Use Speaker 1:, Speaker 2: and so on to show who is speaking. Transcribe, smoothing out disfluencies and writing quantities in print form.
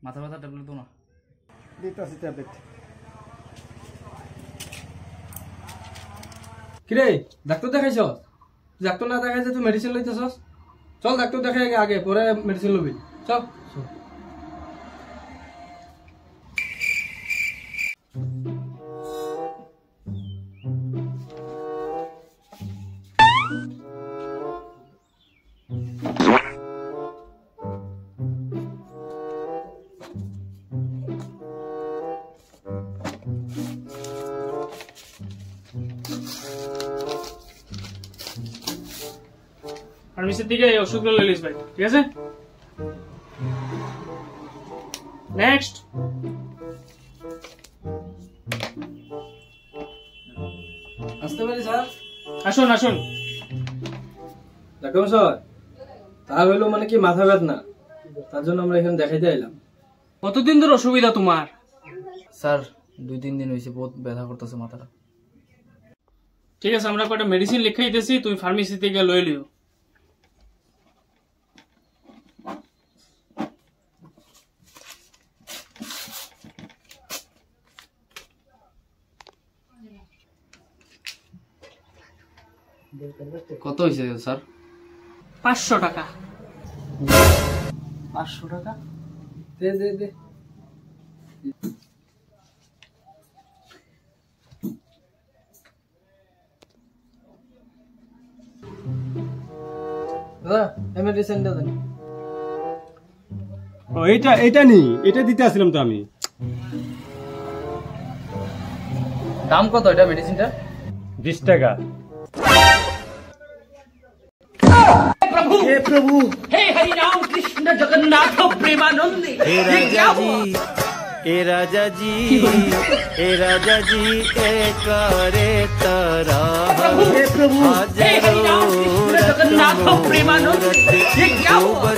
Speaker 1: মাথা ব্যথা ট্যাবলেট দাও না।
Speaker 2: দিতেছি ট্যাবলেট।
Speaker 3: কিরে ডাক্তার দেখাইছস? ডাক্তার না দেখাইছে তুই মেডিসিন লইতেছস? চল ডাক্তার দেখাই আগে, পরে মেডিসিন লবি। চল।
Speaker 4: ফার্মেসির থেকে এই ওষুধগুলো লইলিস ভাই, ঠিক আছে? নেক্সট।
Speaker 3: আসতে পারি স্যার?
Speaker 4: আসুন আসুন।
Speaker 3: ডাক্তার স্যার, তা হইলো মানে কি মাথা ব্যথা, তার জন্য আমরা এখানে দেখাইতে আইলাম।
Speaker 4: কতদিন ধরে অসুবিধা তোমার?
Speaker 1: স্যার 2-3 দিন হয়েছে, বহুত ব্যথা করতেছে মাথাটা।
Speaker 4: ঠিক আছে, আমরা কয়টা মেডিসিন লিখে দিতেছি, তুমি ফার্মেসি থেকে লই লিও।
Speaker 1: কত হয়েছে স্যার?
Speaker 4: 500 টাকা।
Speaker 1: 500 টাকা?
Speaker 3: দে দে দে। দাদা এই মেডিসিনটা দেন।
Speaker 2: ও এটা নি, এটা দিতে আসলাম তো আমি।
Speaker 1: দাম কত এটা মেডিসিনটা?
Speaker 2: 20 টাকা।
Speaker 5: हे प्रभु, हे हरि राम कृष्ण जगन्नाथ प्रेमानंद, हे राजा जी, हे राजा जी, हे राजा जी, एक करे तारा, हे प्रभु, हे हरि राम कृष्ण जगन्नाथ प्रेमानंद, ये क्या हुआ?